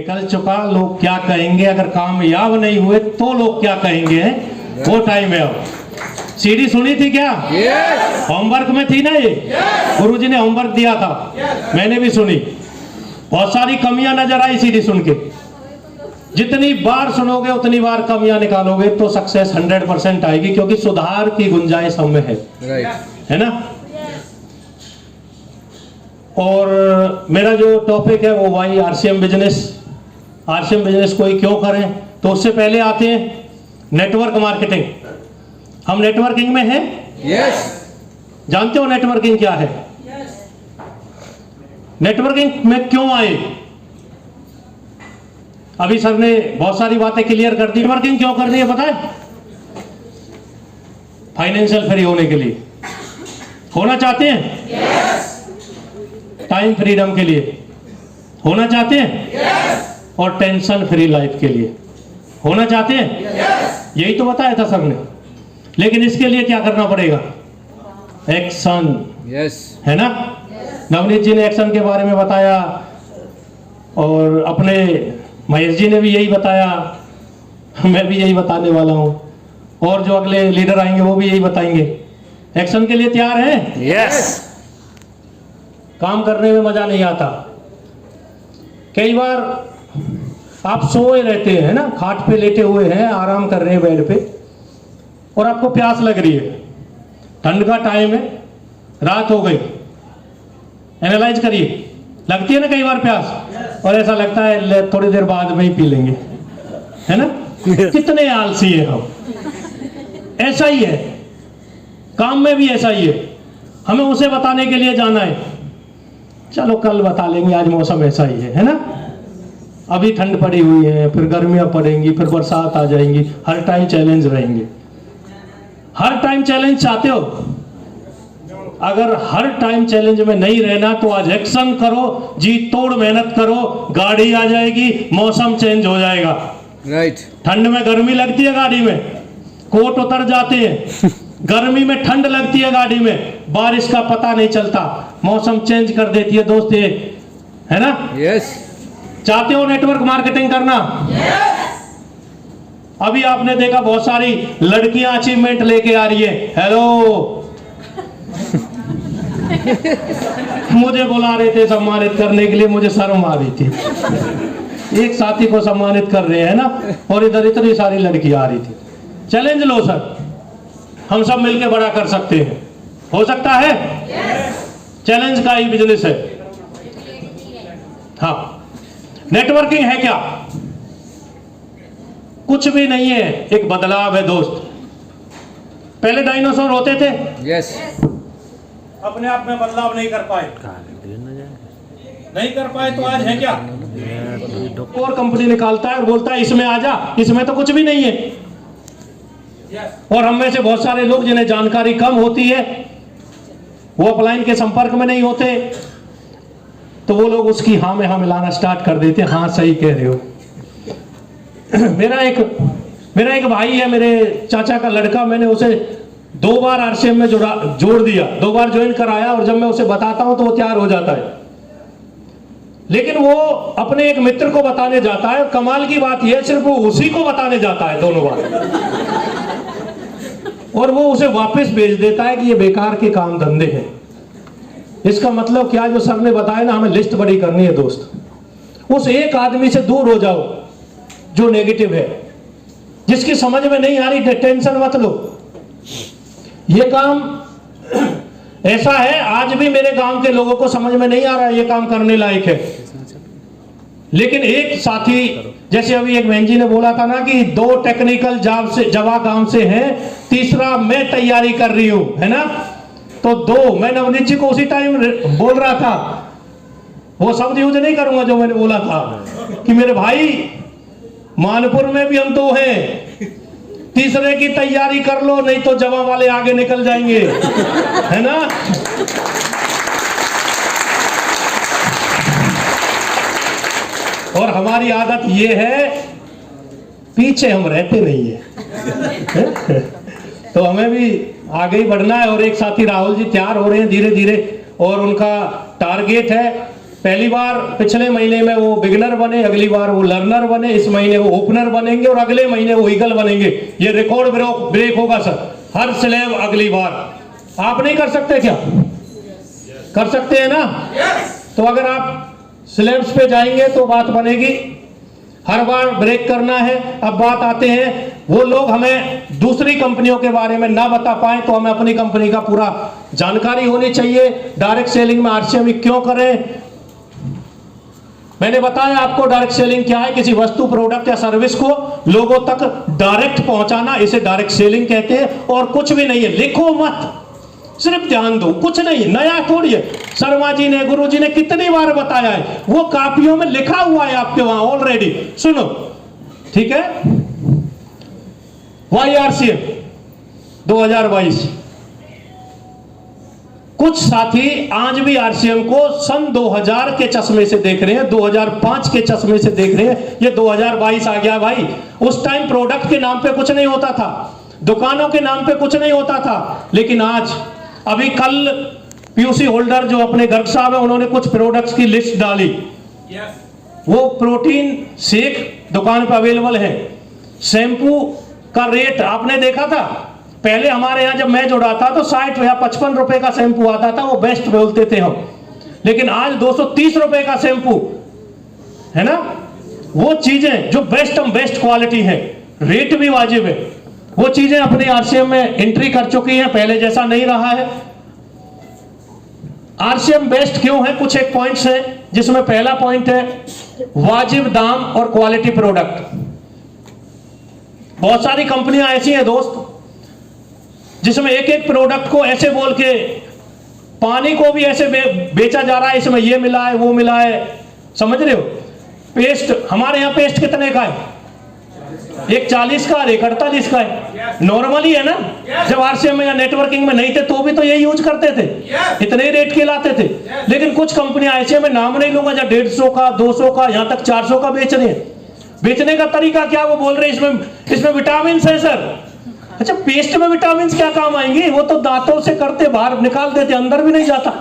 निकल चुका, लोग क्या कहेंगे, अगर कामयाब नहीं हुए तो लोग क्या कहेंगे, वो टाइम है अब। सीडी सुनी थी क्या? होमवर्क में थी ना ये? गुरुजी ने होमवर्क दिया था, मैंने भी सुनी। बहुत सारी कमियां नजर आई सीडी सुन के। जितनी बार सुनोगे उतनी बार कमियां निकालोगे तो सक्सेस 100% आएगी, क्योंकि सुधार की गुंजाइश हम में है, है ना। और मेरा जो टॉपिक है वो वही आरसीएम बिजनेस। आरसीएम बिजनेस कोई क्यों करें, तो उससे पहले आते हैं नेटवर्क मार्केटिंग। हम नेटवर्किंग में हैं? यस। जानते हो नेटवर्किंग क्या है? नेटवर्किंग में क्यों आए? अभी सर ने बहुत सारी बातें क्लियर कर दी। नेटवर्किंग क्यों करनी है पता है? फाइनेंशियल फ्री होने के लिए। होना चाहते हैं? यस। टाइम फ्रीडम के लिए होना चाहते हैं? यस। और टेंशन फ्री लाइफ के लिए होना चाहते हैं? यस। यही तो बताया था सर ने। लेकिन इसके लिए क्या करना पड़ेगा? एक्शन। यस। है ना? नवनीत जी ने एक्शन के बारे में बताया, और अपने महेश जी ने भी यही बताया, मैं भी यही बताने वाला हूं, और जो अगले लीडर आएंगे वो भी यही बताएंगे। एक्शन के लिए तैयार हैं? यस। काम करने में मजा नहीं आता। कई बार आप सोए रहते हैं ना, खाट पे लेटे हुए हैं, आराम कर रहे हैं बेड पे, और आपको प्यास लग रही है। ठंड का टाइम है, रात हो गई। एनालाइज करिए, लगती है ना कई बार प्यास, और ऐसा लगता है थोड़ी देर बाद में ही पी लेंगे, है ना। कितने आलसी है हम। ऐसा ही है काम में भी, ऐसा ही है। हमें उसे बताने के लिए जाना है, चलो कल बता लेंगे, आज मौसम ऐसा ही है ना। अभी ठंड पड़ी हुई है, फिर गर्मियां पड़ेंगी, फिर बरसात आ जाएंगी, हर टाइम चैलेंज रहेंगे। हर टाइम चैलेंज चाहते हो? अगर हर टाइम चैलेंज में नहीं रहना तो आज एक्शन करो, जी तोड़ मेहनत करो, गाड़ी आ जाएगी, मौसम चेंज हो जाएगा। राइट। ठंड में गर्मी लगती है गाड़ी में, कोट उतर जाते हैं। गर्मी में ठंड लगती है गाड़ी में, बारिश का पता नहीं चलता, मौसम चेंज कर देती है दोस्त ये, है ना। यस। चाहते हो नेटवर्क मार्केटिंग करना? अभी आपने देखा बहुत सारी लड़कियां अचीवमेंट लेके आ रही है। हेलो मुझे बुला रहे थे सम्मानित करने के लिए, मुझे शर्म आ रही थी। एक साथी को सम्मानित कर रहे हैं ना, और इधर इतनी सारी लड़कियां आ रही थी। चैलेंज लो सर, हम सब मिलके बड़ा कर सकते हैं, हो सकता है। चैलेंज का ही बिजनेस है। हाँ, नेटवर्किंग है क्या? कुछ भी नहीं है, एक बदलाव है दोस्त। पहले डायनासोर होते थे, यस। अपने आप में बदलाव नहीं कर पाए, नहीं कर पाए तो आज है क्या? और कंपनी निकालता है और बोलता है इसमें आ जा, इसमें तो कुछ भी नहीं है। और हम में से बहुत सारे लोग जिन्हें जानकारी कम होती है, वो अपलाइन के संपर्क में नहीं होते, तो वो लोग उसकी हाँ में हाँ मिलाना स्टार्ट कर देते हैं। हाँ सही कह रहे हो। मेरा एक भाई है, मेरे चाचा का लड़का, मैंने उसे 2 बार आरसीएम में जोड़ दिया, 2 बार ज्वाइन कराया, और जब मैं उसे बताता हूं तो वो तैयार हो जाता है। लेकिन वो अपने एक मित्र को बताने जाता है, और कमाल की बात यह सिर्फ वो उसी को बताने जाता है 2 बार, और वो उसे वापस भेज देता है कि ये बेकार के काम धंधे हैं। इसका मतलब क्या? जो सर ने बताया ना, हमें लिस्ट बड़ी करनी है दोस्त। उस एक आदमी से दूर हो जाओ जो नेगेटिव है, जिसकी समझ में नहीं आ रही, टेंशन मत लो। ये काम ऐसा है, आज भी मेरे गांव के लोगों को समझ में नहीं आ रहा है ये काम करने लायक है। लेकिन एक साथी, जैसे अभी एक बहन जी ने बोला था ना कि 2 टेक्निकल जॉब गांव से हैं, तीसरा मैं तैयारी कर रही हूं, है ना। तो 2 मैं नवनीत जी को उसी टाइम बोल रहा था, वो शब्द यूज नहीं करूंगा जो मैंने बोला था कि मेरे भाई मानपुर में भी हम 2 हैं, तीसरे की तैयारी कर लो, नहीं तो जवा वाले आगे निकल जाएंगे, है ना। और हमारी आदत ये है, पीछे हम रहते नहीं है। तो हमें भी आगे ही बढ़ना है। और एक साथी राहुल जी तैयार हो रहे हैं धीरे धीरे, और उनका टारगेट है पहली बार पिछले महीने में वो बिगिनर बने, अगली बार वो लर्नर बने, इस महीने वो ओपनर बनेंगे और अगले महीने वो ईगल बनेंगे। ये रिकॉर्ड ब्रेक होगा सर, हर स्लैब अगली बार। आप नहीं कर सकते क्या? कर सकते हैं ना? तो अगर आप स्लैब्स पे जाएंगे तो बात बनेगी, हर बार ब्रेक करना है। अब बात आते हैं, वो लोग हमें दूसरी कंपनियों के बारे में ना बता पाए तो हमें अपनी कंपनी का पूरा जानकारी होनी चाहिए। डायरेक्ट सेलिंग में आरसीएम क्यों करें? मैंने बताया आपको डायरेक्ट सेलिंग क्या है, किसी वस्तु, प्रोडक्ट या सर्विस को लोगों तक डायरेक्ट पहुंचाना, इसे डायरेक्ट सेलिंग कहते हैं। और कुछ भी नहीं है, लिखो मत, सिर्फ ध्यान दो, कुछ नहीं, नया थोड़ी है। शर्मा जी ने, गुरु जी ने कितनी बार बताया है, वो कापियों में लिखा हुआ है आपके वहां ऑलरेडी। सुनो, ठीक है। YRCM 2022, कुछ साथी आज भी आरसीएम को सन 2000 के चश्मे से देख रहे हैं, 2005 के चश्मे से देख रहे हैं। ये 2022 आ गया भाई। उस टाइम प्रोडक्ट के नाम पे कुछ नहीं होता था, दुकानों के नाम पे कुछ नहीं होता था, लेकिन आज, अभी कल पीयूसी होल्डर जो अपने गर्ग साहब है, उन्होंने कुछ प्रोडक्ट्स की लिस्ट डाली। वो प्रोटीन शेक दुकान पर अवेलेबल है। शैम्पू का रेट आपने देखा था, पहले हमारे यहाँ जब मैं जुड़ा था तो 60 या 55 रुपए का शैम्पू आता था, वो बेस्ट बोलते थे हम। लेकिन आज 230 रुपए का शैम्पू है ना, वो चीजें जो बेस्ट क्वालिटी है, रेट भी वाजिब है, वो चीजें अपने आरसीएम में एंट्री कर चुकी हैं। पहले जैसा नहीं रहा है। आरसीएम बेस्ट क्यों है? कुछ एक पॉइंट्स है, जिसमें पहला पॉइंट है वाजिब दाम और क्वालिटी प्रोडक्ट। बहुत सारी कंपनियां ऐसी हैं दोस्त, जिसमें एक एक प्रोडक्ट को ऐसे बोल के, पानी को भी ऐसे बेचा जा रहा है, इसमें ये मिला है, वो मिला है, समझ रहे हो। पेस्ट, हमारे यहाँ पेस्ट कितने का है? एक 40 का, एक 48 का है। नॉर्मली है ना, जब आरसीएम में या नेटवर्किंग में नहीं थे तो भी तो यही यूज करते थे, इतने ही रेट के लाते थे। लेकिन कुछ कंपनियां ऐसे, में नाम नहीं लूंगा, जब 150 का, 200 का, यहां तक 400 का बेच रहे हैं। बेचने का तरीका क्या? वो बोल रहे हैं इसमें विटामिन है सर। अच्छा, पेस्ट में विटामिन क्या काम आएंगे? वो तो दांतों से करते बाहर निकाल देते, अंदर भी नहीं जाता।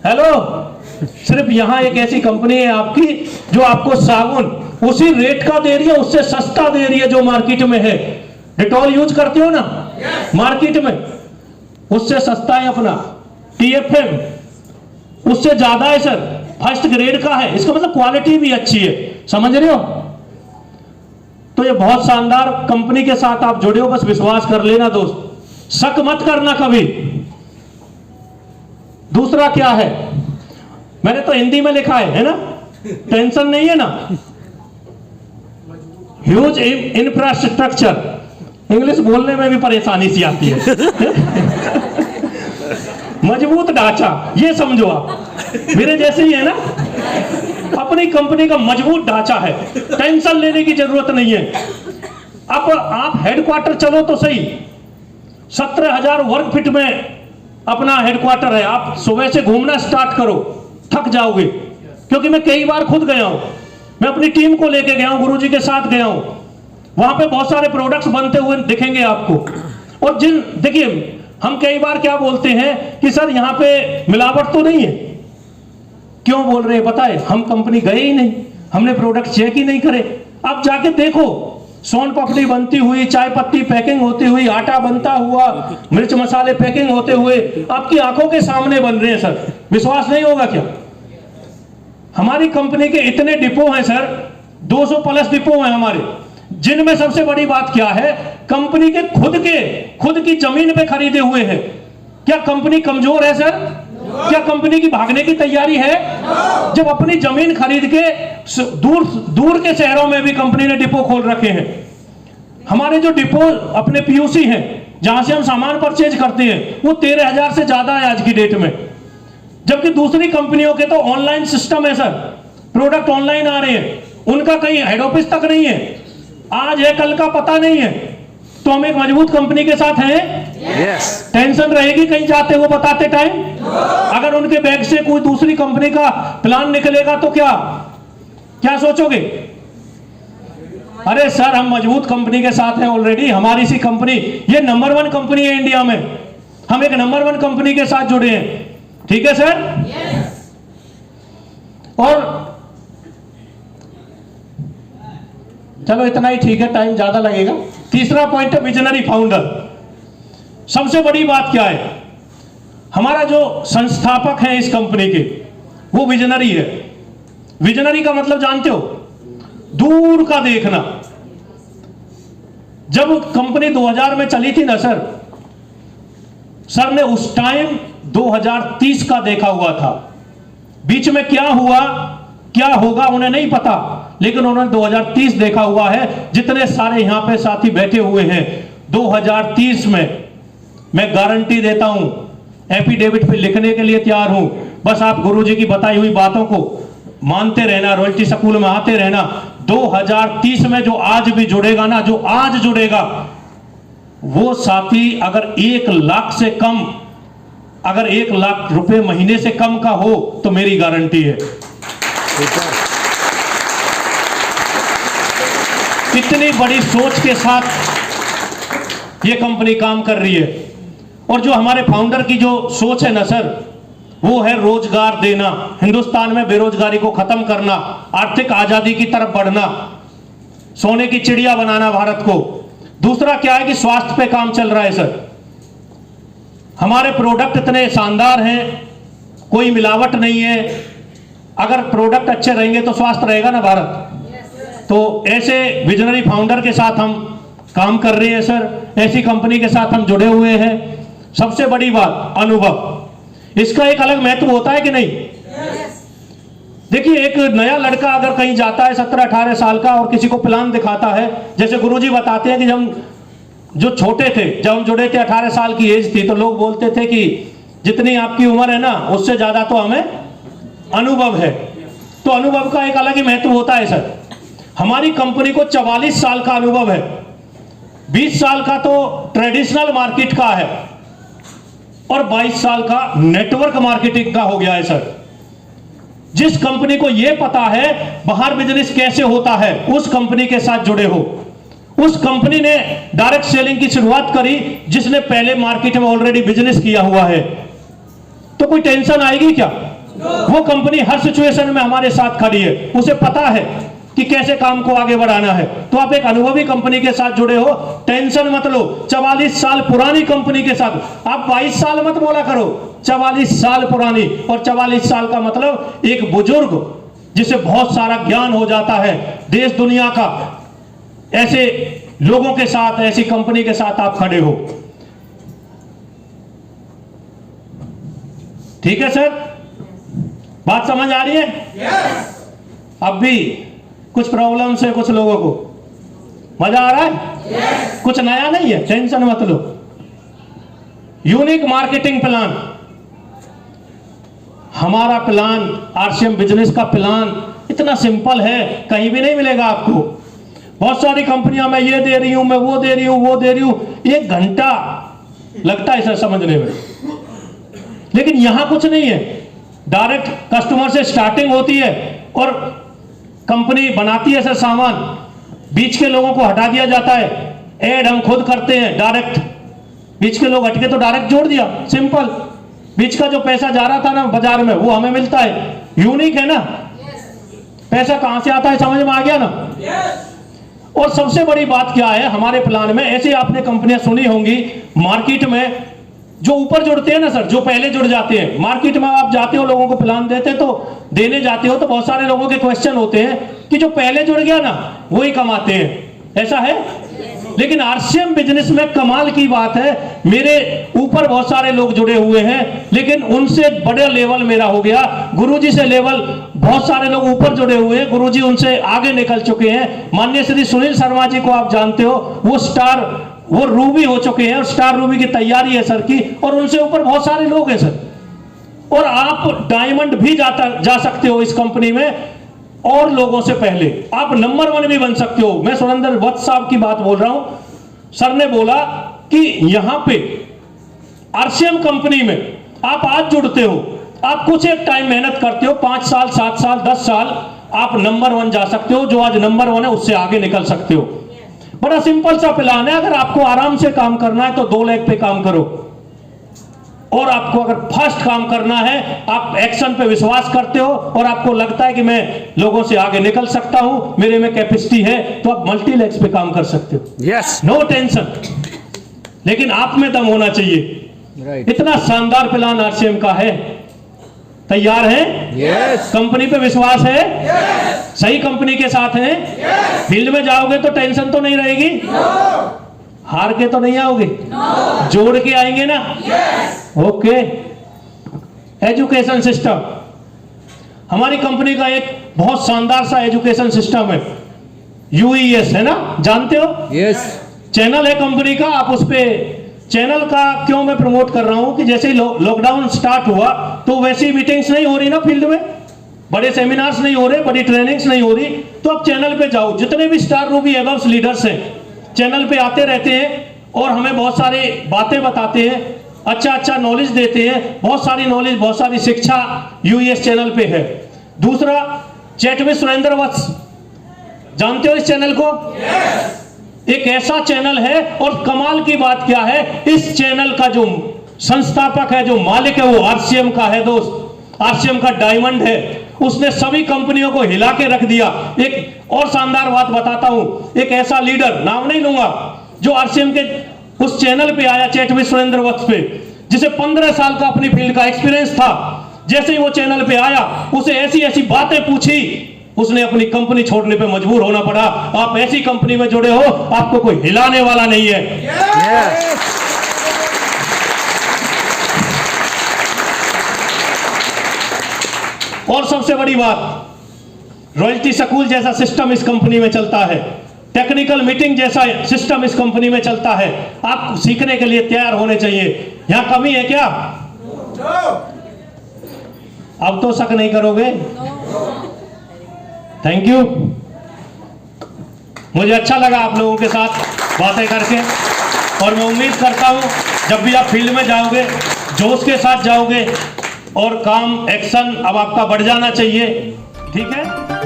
हेलो, सिर्फ यहां एक ऐसी कंपनी है आपकी जो आपको साबुन उसी रेट का दे रही है, उससे सस्ता दे रही है जो मार्केट में है। डिटॉल यूज करते हो ना मार्केट में, उससे सस्ता है अपना। TFM उससे ज्यादा है सर, फर्स्ट ग्रेड का है। इसका मतलब क्वालिटी भी अच्छी है, समझ रहे हो। तो ये बहुत शानदार कंपनी के साथ आप जुड़े हो, बस विश्वास कर लेना दोस्त, शक मत करना कभी। दूसरा क्या है, मैंने तो हिंदी में लिखा है ना, टेंशन नहीं है ना। ह्यूज इंफ्रास्ट्रक्चर, इंग्लिश बोलने में भी परेशानी सी आती है। मजबूत ढांचा, ये समझो आप, मेरे जैसे ही है ना। अपनी कंपनी का मजबूत ढांचा है, टेंशन लेने की जरूरत नहीं है। अब आप हेडक्वार्टर चलो तो सही, 17,000 वर्ग फीट में अपना हेडक्वार्टर है। आप सुबह से घूमना स्टार्ट करो, थक जाओगे, क्योंकि मैं कई बार खुद गया हूं, मैं अपनी टीम को लेके गया हूं, गुरुजी के साथ गया हूं। वहां पे बहुत सारे प्रोडक्ट्स बनते हुए दिखेंगे आपको। और देखिए, हम कई बार क्या बोलते हैं कि सर यहां पे मिलावट तो नहीं है। क्यों बोल रहे हैं पता है? हम कंपनी गए ही नहीं, हमने प्रोडक्ट चेक ही नहीं करे। अब जाके देखो, सोन पापड़ी बनती हुई, चाय पत्ती पैकिंग होती हुई, आटा बनता हुआ, मिर्च मसाले पैकिंग होते हुए आपकी आंखों के सामने बन रहे हैं सर। विश्वास नहीं होगा क्या? हमारी कंपनी के इतने डिपो हैं सर, 200 प्लस डिपो हैं हमारे, जिनमें सबसे बड़ी बात क्या है, कंपनी के खुद की जमीन पे खरीदे हुए हैं। क्या कंपनी कमजोर है सर? क्या कंपनी की भागने की तैयारी है? जब अपनी जमीन खरीद के दूर के शहरों में भी कंपनी ने डिपो खोल रखे हैं। हमारे जो डिपो अपने पीयूसी हैं, जहां से हम सामान परचेज करते हैं, वो 13,000 से ज्यादा है आज की डेट में। जबकि दूसरी कंपनियों के तो ऑनलाइन सिस्टम है सर, प्रोडक्ट ऑनलाइन आ रहे हैं, उनका कहीं हेड ऑफिस तक नहीं है, आज है कल का पता नहीं है। तो हम एक मजबूत कंपनी के साथ हैं। yes. टेंशन रहेगी कहीं जाते हुए बताते टाइम? अगर उनके बैग से कोई दूसरी कंपनी का प्लान निकलेगा तो क्या सोचोगे? अरे सर, हम मजबूत कंपनी के साथ हैं ऑलरेडी। हमारी सी कंपनी, ये नंबर 1 कंपनी है इंडिया में, हम एक नंबर 1 कंपनी के साथ जुड़े हैं। ठीक है सर? yes. और चलो इतना ही ठीक है, टाइम ज्यादा लगेगा। तीसरा पॉइंट है विजनरी फाउंडर। सबसे बड़ी बात क्या है, हमारा जो संस्थापक है इस कंपनी के, वो विजनरी है। विजनरी का मतलब जानते हो, दूर का देखना। जब कंपनी 2000 में चली थी ना सर ने उस टाइम 2030 का देखा हुआ था। बीच में क्या हुआ क्या होगा उन्हें नहीं पता, लेकिन उन्होंने 2030 देखा हुआ है। जितने सारे यहां पे साथी बैठे हुए हैं, 2030 में मैं गारंटी देता हूं, एफिडेविट पे लिखने के लिए तैयार हूं। बस आप गुरुजी की बताई हुई बातों को मानते रहना, रॉयल्टी स्कूल में आते रहना। 2030 में जो आज भी जुड़ेगा ना, जो आज जुड़ेगा, वो साथी अगर 1 लाख से कम, अगर 1 लाख रुपए महीने से कम का हो तो मेरी गारंटी है। कितनी बड़ी सोच के साथ ये कंपनी काम कर रही है। और जो हमारे फाउंडर की जो सोच है ना सर, वो है रोजगार देना, हिंदुस्तान में बेरोजगारी को खत्म करना, आर्थिक आजादी की तरफ बढ़ना, सोने की चिड़िया बनाना भारत को। दूसरा क्या है कि स्वास्थ्य पे काम चल रहा है सर। हमारे प्रोडक्ट इतने शानदार हैं, कोई मिलावट नहीं है। अगर प्रोडक्ट अच्छे रहेंगे तो स्वास्थ्य रहेगा ना भारत। तो ऐसे विजनरी फाउंडर के साथ हम काम कर रहे हैं सर, ऐसी कंपनी के साथ हम जुड़े हुए हैं। सबसे बड़ी बात अनुभव, इसका एक अलग महत्व होता है कि नहीं? देखिए, एक नया लड़का अगर कहीं जाता है 17-18 साल का और किसी को प्लान दिखाता है, जैसे गुरुजी बताते हैं कि जब जो छोटे थे, जब हम जुड़े थे 18 साल की एज थी, तो लोग बोलते थे कि जितनी आपकी उम्र है ना, उससे ज्यादा तो हमें अनुभव है। तो अनुभव का एक अलग ही महत्व होता है सर। हमारी कंपनी को 44 साल का अनुभव है। 20 साल का तो ट्रेडिशनल मार्केट का है और 22 साल का नेटवर्क मार्केटिंग का हो गया है सर। जिस कंपनी को यह पता है बाहर बिजनेस कैसे होता है, उस कंपनी के साथ जुड़े हो। उस कंपनी ने डायरेक्ट सेलिंग की शुरुआत करी, जिसने पहले मार्केट में ऑलरेडी बिजनेस किया हुआ है। तो कोई टेंशन आएगी क्या? वो कंपनी हर सिचुएशन में हमारे साथ खड़ी है, उसे पता है कि कैसे काम को आगे बढ़ाना है। तो आप एक अनुभवी कंपनी के साथ जुड़े हो, टेंशन मत लो। 44 साल पुरानी कंपनी के साथ, आप 22 साल मत बोला करो, 44 साल पुरानी। और 44 साल का मतलब एक बुजुर्ग जिसे बहुत सारा ज्ञान हो जाता है देश दुनिया का, ऐसे लोगों के साथ, ऐसी कंपनी के साथ आप खड़े हो। ठीक है सर, बात समझ आ रही है? yes. अब भी कुछ प्रॉब्लम्स है कुछ लोगों को, मजा आ रहा है? yes. कुछ नया नहीं है, टेंशन मत लो। यूनिक मार्केटिंग प्लान, हमारा प्लान, आरसीएम बिजनेस का प्लान इतना सिंपल है, कहीं भी नहीं मिलेगा आपको। बहुत सारी कंपनियां मैं ये दे रही हूं, मैं वो दे रही हूं, वो दे रही हूं, 1 घंटा लगता है सर समझने में। लेकिन यहां कुछ नहीं है, डायरेक्ट कस्टमर से स्टार्टिंग होती है और कंपनी बनाती है सर सामान, बीच के लोगों को हटा दिया जाता है। ऐड हम खुद करते हैं डायरेक्ट, बीच के लोग हटके तो डायरेक्ट जोड़ दिया, सिंपल। बीच का जो पैसा जा रहा था ना बाजार में, वो हमें मिलता है। यूनिक है ना? पैसा कहां से आता है समझ में आ गया ना? और सबसे बड़ी बात क्या है हमारे प्लान में, ऐसे आपने कंपनियां सुनी होंगी मार्केट में, जो ऊपर जुड़ते हैं ना सर, जो पहले जुड़ जाते हैं। मार्केट में आप जाते हो, लोगों को प्लान देते तो देने जाते हो, तो बहुत सारे लोगों के क्वेश्चन होते हैं कि जो पहले जुड़ गया ना वही कमाते हैं, ऐसा है? लेकिन आरसीएम बिजनेस में कमाल की बात है, मेरे ऊपर बहुत सारे लोग जुड़े हुए हैं, लेकिन उनसे बड़े लेवल मेरा हो गया। गुरुजी से लेवल बहुत सारे लोग ऊपर जुड़े हुए हैं, गुरुजी उनसे आगे निकल चुके हैं। माननीय श्री सुनील शर्मा जी को आप जानते हो, वो स्टार, वो रूबी हो चुके हैं और स्टार रूबी की तैयारी है सर की, और उनसे ऊपर बहुत सारे लोग हैं सर। और आप डायमंड भी जा सकते हो इस कंपनी में, और लोगों से पहले आप नंबर 1 भी बन सकते हो। मैं सुरेंद्र वत्स साहब की बात बोल रहा हूं। सर ने बोला कि यहां पे आरसीएम कंपनी में आप आज जुड़ते हो, आप कुछ एक टाइम मेहनत करते हो, 5 साल 7 साल 10 साल, आप नंबर 1 जा सकते हो। जो आज नंबर 1 है उससे आगे निकल सकते हो। बड़ा सिंपल सा प्लान है। अगर आपको आराम से काम करना है तो 2 लाख पे काम करो और आपको अगर फास्ट काम करना है, आप एक्शन पे विश्वास करते हो और आपको लगता है कि मैं लोगों से आगे निकल सकता हूं, मेरे में कैपेसिटी है, तो आप मल्टीलेक्स पे काम कर सकते हो। यस, नो टेंशन, लेकिन आप में दम होना चाहिए। राइट, इतना शानदार प्लान आरसीएम का है। तैयार हैं? यस, कंपनी पे विश्वास है? सही कंपनी के साथ हैं? फील्ड में जाओगे तो टेंशन तो नहीं रहेगी? हार के तो नहीं आओगे? जोड़ के आएंगे ना? ओके। एजुकेशन सिस्टम, हमारी कंपनी का एक बहुत शानदार सा एजुकेशन सिस्टम है, यूईएस है ना, जानते हो? यस, चैनल है कंपनी का। आप उस पे चैनल का क्यों मैं प्रमोट कर रहा हूं कि जैसे ही लॉकडाउन स्टार्ट हुआ तो वैसी मीटिंग्स नहीं हो रही ना फील्ड में, बड़े सेमिनार्स नहीं हो रहे, बड़ी ट्रेनिंग्स नहीं हो रही, तो आप चैनल पे जाओ। जितने भी स्टार रूबी एबव्स लीडर्स हैं चैनल पे आते रहते हैं और हमें बहुत सारे बातें बताते हैं, अच्छा नॉलेज देते हैं। बहुत सारी नॉलेज, बहुत सारी शिक्षा यूएस चैनल पे है। दूसरा, चैट विद सुरेंद्र वत्स, जानते हो इस चैनल को? एक ऐसा चैनल है, और कमाल की बात क्या है, इस चैनल का जो संस्थापक है, जो मालिक है, वो आरसीएम का है दोस्त, आरसीएम का डायमंड है। उसने सभी कंपनियों को हिला के रख दिया। एक और शानदार बात बताता हूं, एक ऐसा लीडर, नाम नहीं लूंगा, जो आरसीएम के उस चैनल पे आया, चैट विद सुरेंद्र वत्स पे, जिसे 15 साल का अपनी फील्ड का एक्सपीरियंस था। जैसे ही वो चैनल पे आया, उसे ऐसी ऐसी बातें पूछी, उसने अपनी कंपनी छोड़ने पे मजबूर होना पड़ा। आप ऐसी कंपनी में जुड़े हो, आपको कोई हिलाने वाला नहीं है। यस, और सबसे बड़ी बात, रॉयल्टी स्कूल जैसा सिस्टम इस कंपनी में चलता है, टेक्निकल मीटिंग जैसा सिस्टम इस कंपनी में चलता है। आप सीखने के लिए तैयार होने चाहिए। यहां कमी है क्या? अब तो शक नहीं करोगे? Thank you. मुझे अच्छा लगा आप लोगों के साथ बातें करके, और मैं उम्मीद करता हूं जब भी आप फील्ड में जाओगे, जोश के साथ जाओगे, और काम, एक्शन अब आपका बढ़ जाना चाहिए। ठीक है?